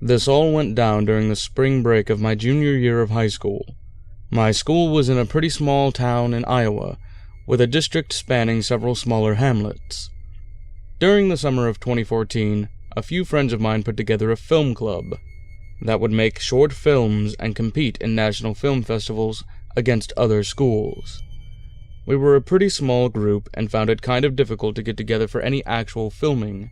This all went down during the spring break of my junior year of high school. My school was in a pretty small town in Iowa, with a district spanning several smaller hamlets. During the summer of 2014, a few friends of mine put together a film club that would make short films and compete in national film festivals against other schools. We were a pretty small group and found it kind of difficult to get together for any actual filming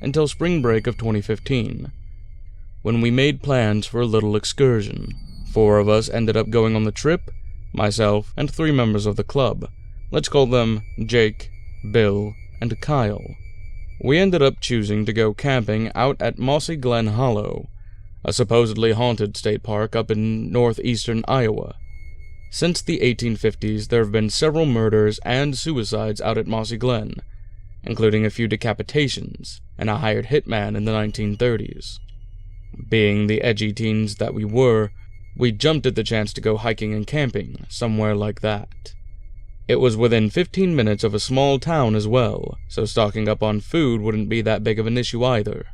until spring break of 2015, when we made plans for a little excursion. 4 of us ended up going on the trip, myself and 3 members of the club. Let's call them Jake, Bill, and Kyle. We ended up choosing to go camping out at Mossy Glen Hollow, a supposedly haunted state park up in northeastern Iowa. Since the 1850s, there have been several murders and suicides out at Mossy Glen, including a few decapitations and a hired hitman in the 1930s. Being the edgy teens that we were, we jumped at the chance to go hiking and camping somewhere like that. It was within 15 minutes of a small town as well, so stocking up on food wouldn't be that big of an issue either.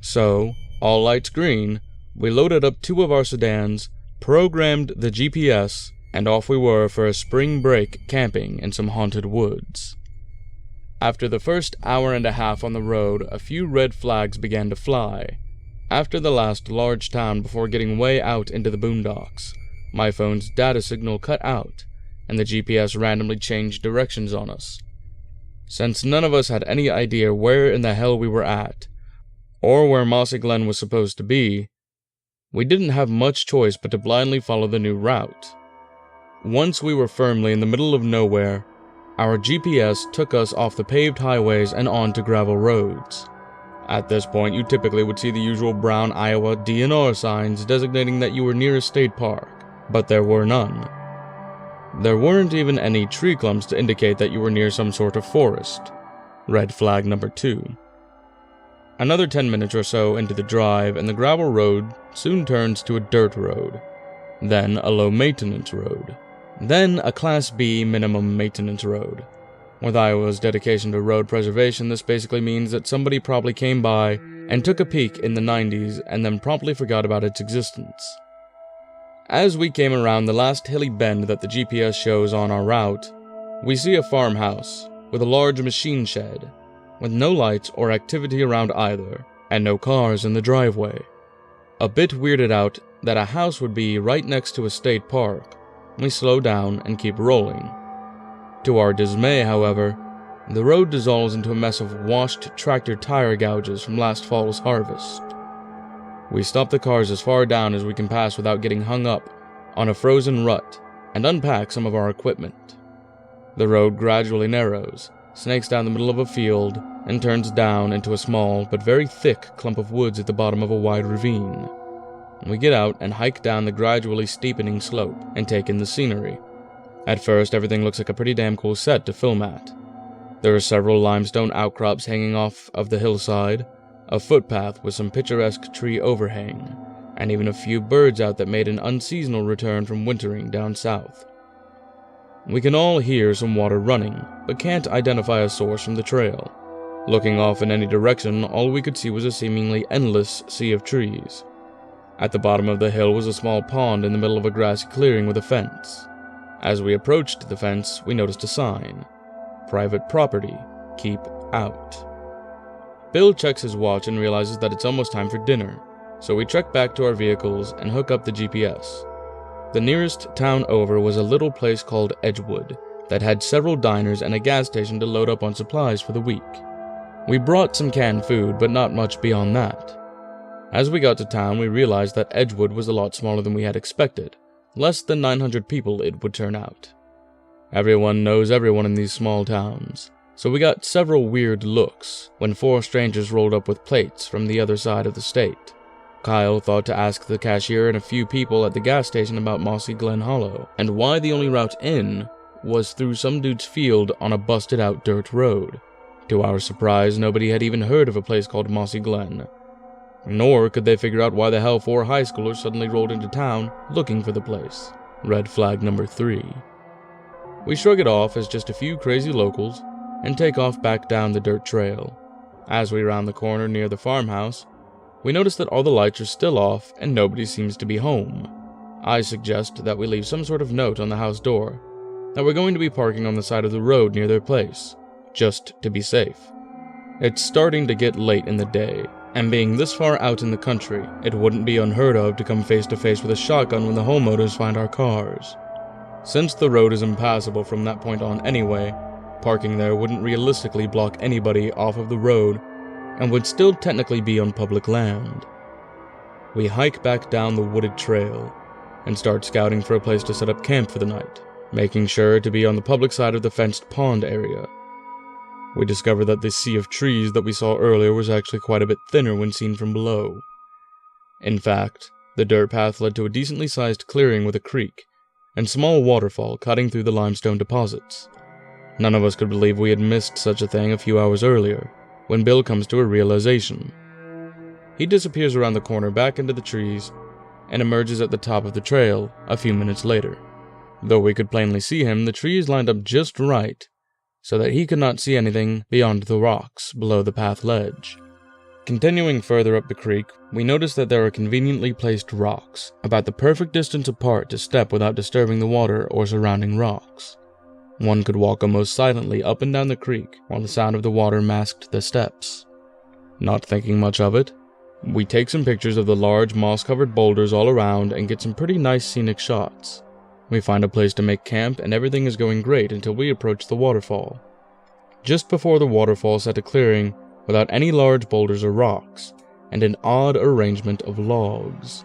So, all lights green, we loaded up 2 of our sedans, programmed the GPS, and off we were for a spring break camping in some haunted woods. After the first hour and a half on the road, a few red flags began to fly. After the last large town before getting way out into the boondocks, my phone's data signal cut out, and the GPS randomly changed directions on us. Since none of us had any idea where in the hell we were at, or where Mossy Glen was supposed to be, we didn't have much choice but to blindly follow the new route. Once we were firmly in the middle of nowhere, our GPS took us off the paved highways and onto gravel roads. At this point, you typically would see the usual brown Iowa DNR signs designating that you were near a state park, but there were none. There weren't even any tree clumps to indicate that you were near some sort of forest. Red flag number 2. Another 10 minutes or so into the drive, and the gravel road soon turns to a dirt road, then a low-maintenance road, then a Class B minimum maintenance road. With Iowa's dedication to road preservation, this basically means that somebody probably came by and took a peek in the 90s and then promptly forgot about its existence. As we came around the last hilly bend that the GPS shows on our route, we see a farmhouse with a large machine shed, with no lights or activity around either, and no cars in the driveway. A bit weirded out that a house would be right next to a state park, we slow down and keep rolling. To our dismay, however, the road dissolves into a mess of washed tractor tire gouges from last fall's harvest. We stop the cars as far down as we can pass without getting hung up on a frozen rut and unpack some of our equipment. The road gradually narrows, snakes down the middle of a field, and turns down into a small but very thick clump of woods at the bottom of a wide ravine. We get out and hike down the gradually steepening slope and take in the scenery. At first, everything looks like a pretty damn cool set to film at. There are several limestone outcrops hanging off of the hillside, a footpath with some picturesque tree overhang, and even a few birds out that made an unseasonal return from wintering down south. We can all hear some water running, but can't identify a source from the trail. Looking off in any direction, all we could see was a seemingly endless sea of trees. At the bottom of the hill was a small pond in the middle of a grassy clearing with a fence. As we approached the fence, we noticed a sign. Private property. Keep out. Bill checks his watch and realizes that it's almost time for dinner, so we trek back to our vehicles and hook up the GPS. The nearest town over was a little place called Edgewood that had several diners and a gas station to load up on supplies for the week. We brought some canned food, but not much beyond that. As we got to town, we realized that Edgewood was a lot smaller than we had expected. Less than 900 people it would turn out. Everyone knows everyone in these small towns, so we got several weird looks when 4 strangers rolled up with plates from the other side of the state. Kyle thought to ask the cashier and a few people at the gas station about Mossy Glen Hollow, and why the only route in was through some dude's field on a busted-out dirt road. To our surprise, nobody had even heard of a place called Mossy Glen. Nor could they figure out why the hell 4 high schoolers suddenly rolled into town looking for the place. Red flag number 3. We shrug it off as just a few crazy locals and take off back down the dirt trail. As we round the corner near the farmhouse, We notice that all the lights are still off and nobody seems to be home. I suggest that we leave some sort of note on the house door that we're going to be parking on the side of the road near their place, just to be safe. It's starting to get late in the day, and being this far out in the country, it wouldn't be unheard of to come face to face with a shotgun when the homeowners find our cars. Since the road is impassable from that point on anyway, parking there wouldn't realistically block anybody off of the road and would still technically be on public land. We hike back down the wooded trail and start scouting for a place to set up camp for the night, making sure to be on the public side of the fenced pond area. We discover that the sea of trees that we saw earlier was actually quite a bit thinner when seen from below. In fact, the dirt path led to a decently sized clearing with a creek and small waterfall cutting through the limestone deposits. None of us could believe we had missed such a thing a few hours earlier, when Bill comes to a realization. He disappears around the corner back into the trees and emerges at the top of the trail a few minutes later. Though we could plainly see him, the trees lined up just right so that he could not see anything beyond the rocks below the path ledge. Continuing further up the creek, we notice that there are conveniently placed rocks, about the perfect distance apart to step without disturbing the water or surrounding rocks. One could walk almost silently up and down the creek while the sound of the water masked the steps. Not thinking much of it, we take some pictures of the large moss-covered boulders all around and get some pretty nice scenic shots. We find a place to make camp and everything is going great until we approach the waterfall. Just before the waterfall sat a clearing without any large boulders or rocks, and an odd arrangement of logs.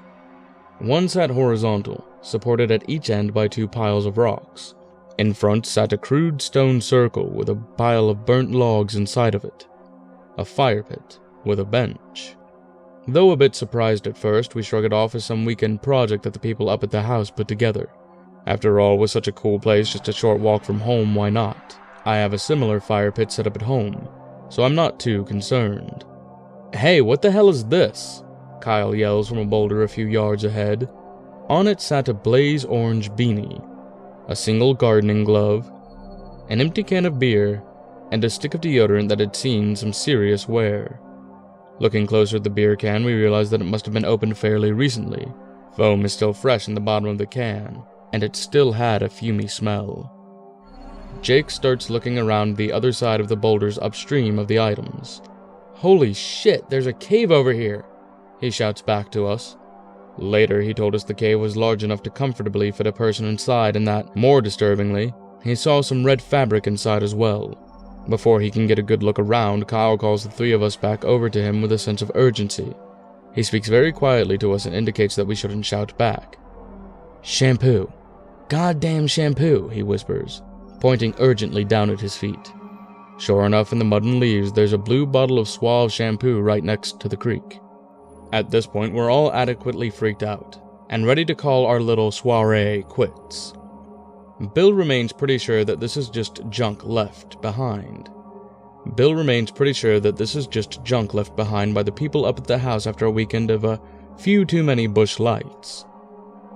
One sat horizontal, supported at each end by two piles of rocks. In front sat a crude stone circle with a pile of burnt logs inside of it. A fire pit with a bench. Though a bit surprised at first, we shrug it off as some weekend project that the people up at the house put together. After all, with such a cool place just a short walk from home, why not? I have a similar fire pit set up at home, so I'm not too concerned. "Hey, what the hell is this?" Kyle yells from a boulder a few yards ahead. On it sat a blaze orange beanie, a single gardening glove, an empty can of beer, and a stick of deodorant that had seen some serious wear. Looking closer at the beer can, we realize that it must have been opened fairly recently. Foam is still fresh in the bottom of the can, and it still had a fumey smell. Jake starts looking around the other side of the boulders upstream of the items. "Holy shit, there's a cave over here!" he shouts back to us. Later, he told us the cave was large enough to comfortably fit a person inside and that, more disturbingly, he saw some red fabric inside as well. Before he can get a good look around, Kyle calls the three of us back over to him with a sense of urgency. He speaks very quietly to us and indicates that we shouldn't shout back. "Shampoo. Goddamn shampoo," he whispers, pointing urgently down at his feet. Sure enough, in the mud and leaves, there's a blue bottle of Suave shampoo right next to the creek. At this point, we're all adequately freaked out, and ready to call our little soiree quits. Bill remains pretty sure that this is just junk left behind. by the people up at the house after a weekend of a few too many bush lights.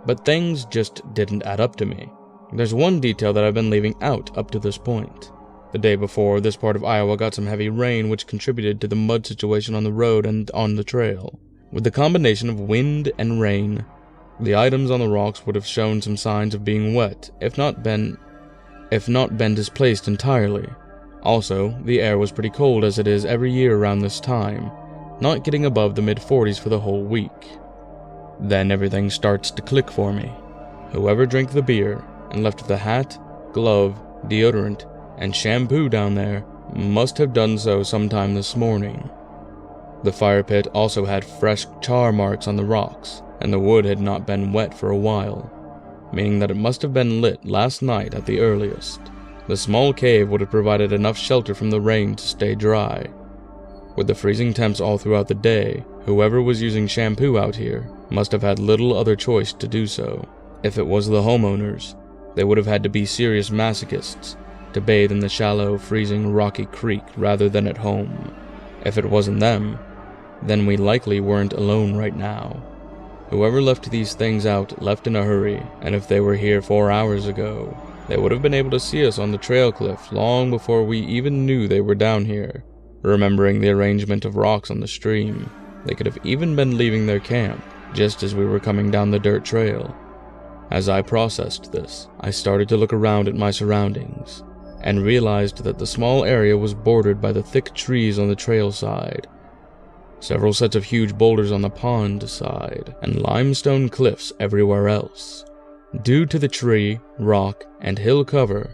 But things just didn't add up to me. There's one detail that I've been leaving out up to this point. The day before, this part of Iowa got some heavy rain which contributed to the mud situation on the road and on the trail. With the combination of wind and rain, the items on the rocks would have shown some signs of being wet, if not been displaced entirely. Also, the air was pretty cold as it is every year around this time, not getting above the mid-40s for the whole week. Then everything starts to click for me. Whoever drank the beer and left the hat, glove, deodorant, and shampoo down there must have done so sometime this morning. The fire pit also had fresh char marks on the rocks, and the wood had not been wet for a while, meaning that it must have been lit last night at the earliest. The small cave would have provided enough shelter from the rain to stay dry. With the freezing temps all throughout the day, whoever was using shampoo out here must have had little other choice to do so. If it was the homeowners, they would have had to be serious masochists to bathe in the shallow, freezing, rocky creek rather than at home. If it wasn't them, then we likely weren't alone right now. Whoever left these things out left in a hurry, and if they were here 4 hours ago, they would have been able to see us on the trail cliff long before we even knew they were down here, remembering the arrangement of rocks on the stream. They could have even been leaving their camp just as we were coming down the dirt trail. As I processed this, I started to look around at my surroundings and realized that the small area was bordered by the thick trees on the trail side, several sets of huge boulders on the pond side, and limestone cliffs everywhere else. Due to the tree, rock, and hill cover,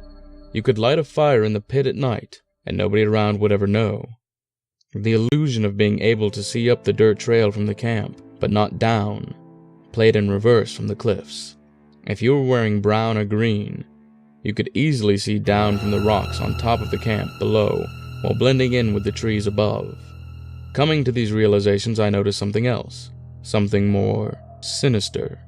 you could light a fire in the pit at night and nobody around would ever know. The illusion of being able to see up the dirt trail from the camp, but not down, played in reverse from the cliffs. If you were wearing brown or green, you could easily see down from the rocks on top of the camp below while blending in with the trees above. Coming to these realizations, I noticed something else, something more sinister.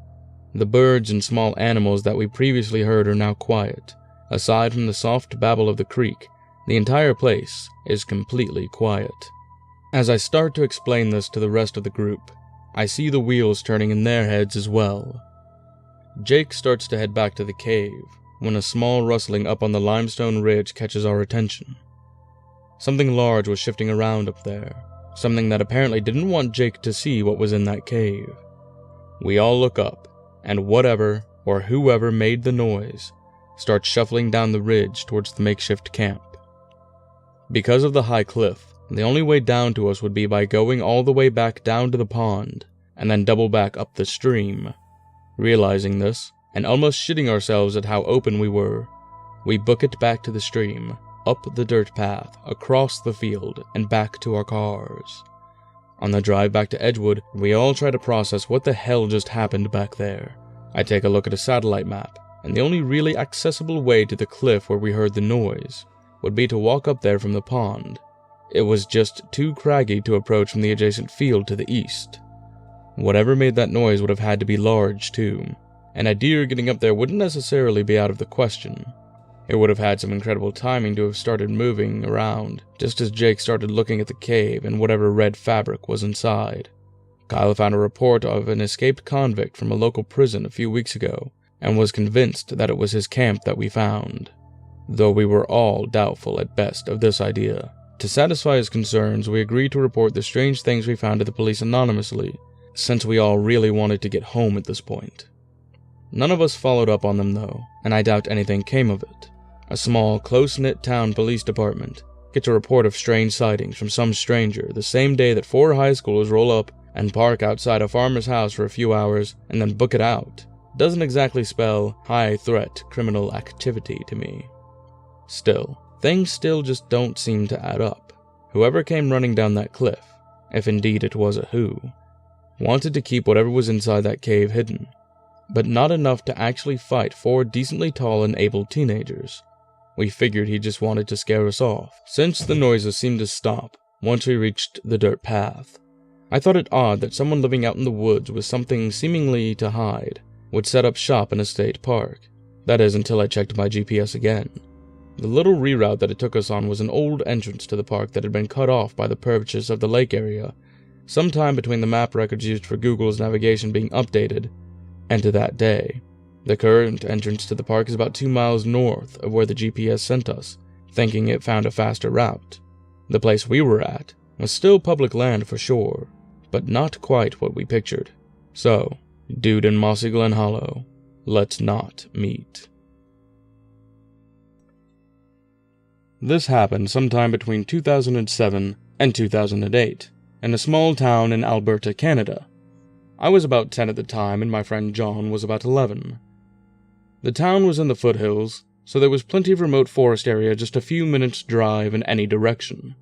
The birds and small animals that we previously heard are now quiet. Aside from the soft babble of the creek, the entire place is completely quiet. As I start to explain this to the rest of the group, I see the wheels turning in their heads as well. Jake starts to head back to the cave when a small rustling up on the limestone ridge catches our attention. Something large was shifting around up there, something that apparently didn't want Jake to see what was in that cave. We all look up, and whatever or whoever made the noise starts shuffling down the ridge towards the makeshift camp. Because of the high cliff, the only way down to us would be by going all the way back down to the pond and then double back up the stream. Realizing this, and almost shitting ourselves at how open we were, we book it back to the stream, up the dirt path, across the field, and back to our cars. On the drive back to Edgewood, we all try to process what the hell just happened back there. I take a look at a satellite map, and the only really accessible way to the cliff where we heard the noise would be to walk up there from the pond. It was just too craggy to approach from the adjacent field to the east. Whatever made that noise would have had to be large too, and a deer getting up there wouldn't necessarily be out of the question. It would have had some incredible timing to have started moving around just as Jake started looking at the cave and whatever red fabric was inside. Kyle found a report of an escaped convict from a local prison a few weeks ago and was convinced that it was his camp that we found, though we were all doubtful at best of this idea. To satisfy his concerns, we agreed to report the strange things we found to the police anonymously, since we all really wanted to get home at this point. None of us followed up on them though, and I doubt anything came of it. A small, close-knit town police department gets a report of strange sightings from some stranger the same day that 4 high schoolers roll up and park outside a farmer's house for a few hours and then book it out. Doesn't exactly spell high-threat criminal activity to me. Still, things still just don't seem to add up. Whoever came running down that cliff, if indeed it was a who, wanted to keep whatever was inside that cave hidden, but not enough to actually fight 4 decently tall and able teenagers. We figured he just wanted to scare us off, since the noises seemed to stop once we reached the dirt path. I thought it odd that someone living out in the woods with something seemingly to hide would set up shop in a state park. That is, until I checked my GPS again. The little reroute that it took us on was an old entrance to the park that had been cut off by the purchase of the lake area, sometime between the map records used for Google's navigation being updated and to that day. The current entrance to the park is about 2 miles north of where the GPS sent us, thinking it found a faster route. The place we were at was still public land for sure, but not quite what we pictured. So, dude in Mossy Glen Hollow, let's not meet. This happened sometime between 2007 and 2008, in a small town in Alberta, Canada. I was about 10 at the time and my friend John was about 11. The town was in the foothills, so there was plenty of remote forest area just a few minutes' drive in any direction.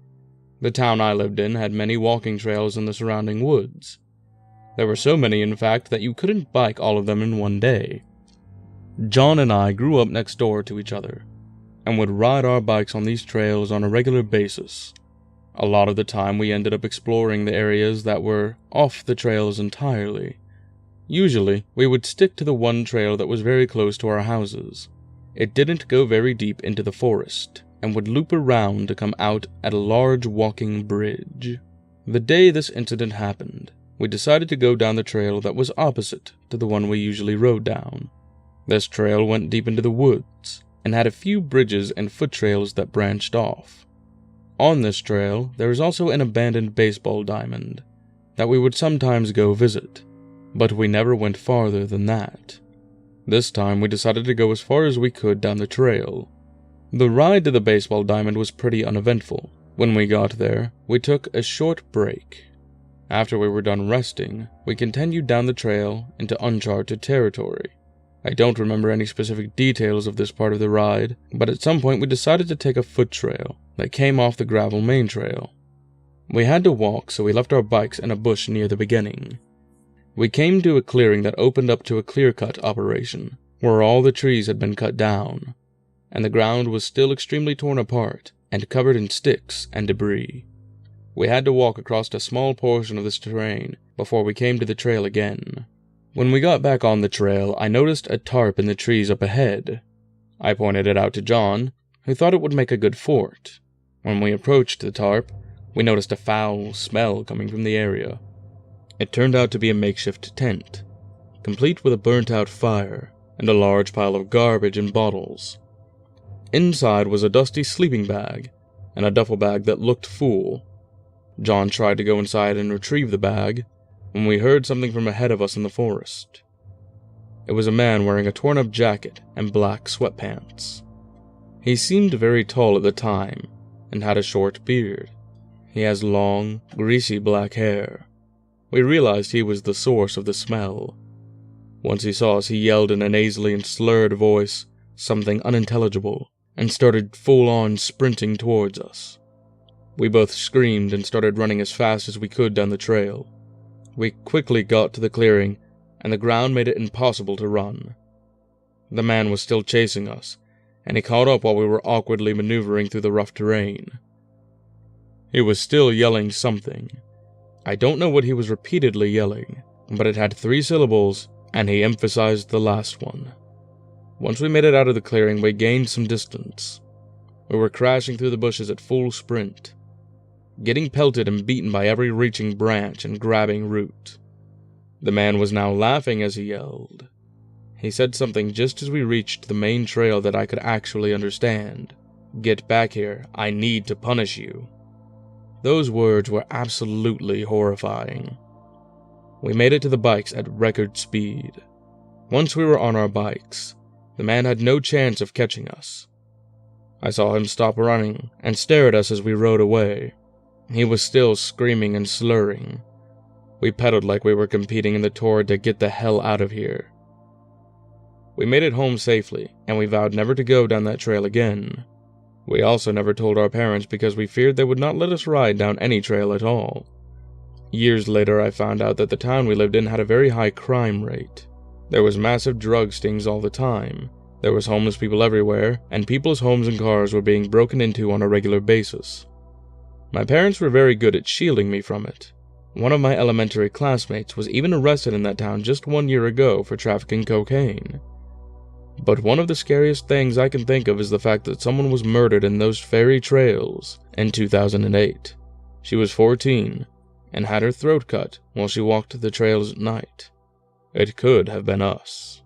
The town I lived in had many walking trails in the surrounding woods. There were so many, in fact, that you couldn't bike all of them in one day. John and I grew up next door to each other, and would ride our bikes on these trails on a regular basis. A lot of the time we ended up exploring the areas that were off the trails entirely. Usually, we would stick to the one trail that was very close to our houses. It didn't go very deep into the forest, and would loop around to come out at a large walking bridge. The day this incident happened, we decided to go down the trail that was opposite to the one we usually rode down. This trail went deep into the woods, and had a few bridges and foot trails that branched off. On this trail, there is also an abandoned baseball diamond, that we would sometimes go visit, but we never went farther than that. This time we decided to go as far as we could down the trail. The ride to the baseball diamond was pretty uneventful. When we got there, we took a short break. After we were done resting, we continued down the trail into uncharted territory. I don't remember any specific details of this part of the ride, but at some point we decided to take a foot trail that came off the gravel main trail. We had to walk, so we left our bikes in a bush near the beginning. We came to a clearing that opened up to a clear-cut operation, where all the trees had been cut down, and the ground was still extremely torn apart and covered in sticks and debris. We had to walk across a small portion of this terrain before we came to the trail again. When we got back on the trail, I noticed a tarp in the trees up ahead. I pointed it out to John, who thought it would make a good fort. When we approached the tarp, we noticed a foul smell coming from the area. It turned out to be a makeshift tent, complete with a burnt-out fire and a large pile of garbage and bottles. Inside was a dusty sleeping bag and a duffel bag that looked full. John tried to go inside and retrieve the bag when we heard something from ahead of us in the forest. It was a man wearing a torn-up jacket and black sweatpants. He seemed very tall at the time and had a short beard. He has long, greasy black hair. We realized he was the source of the smell. Once he saw us, he yelled in a nasally and slurred voice something unintelligible and started full-on sprinting towards us. We both screamed and started running as fast as we could down the trail. We quickly got to the clearing, and the ground made it impossible to run. The man was still chasing us, and he caught up while we were awkwardly maneuvering through the rough terrain. He was still yelling something. I don't know what he was repeatedly yelling, but it had 3 syllables, and he emphasized the last one. Once we made it out of the clearing, we gained some distance. We were crashing through the bushes at full sprint, getting pelted and beaten by every reaching branch and grabbing root. The man was now laughing as he yelled. He said something just as we reached the main trail that I could actually understand. "Get back here, I need to punish you." Those words were absolutely horrifying. We made it to the bikes at record speed. Once we were on our bikes, the man had no chance of catching us. I saw him stop running and stare at us as we rode away. He was still screaming and slurring. We pedaled like we were competing in the tour to get the hell out of here. We made it home safely, and we vowed never to go down that trail again. We also never told our parents because we feared they would not let us ride down any trail at all. Years later, I found out that the town we lived in had a very high crime rate. There was massive drug stings all the time. There was homeless people everywhere, and people's homes and cars were being broken into on a regular basis. My parents were very good at shielding me from it. One of my elementary classmates was even arrested in that town just 1 year ago for trafficking cocaine. But one of the scariest things I can think of is the fact that someone was murdered in those very trails in 2008. She was 14 and had her throat cut while she walked the trails at night. It could have been us.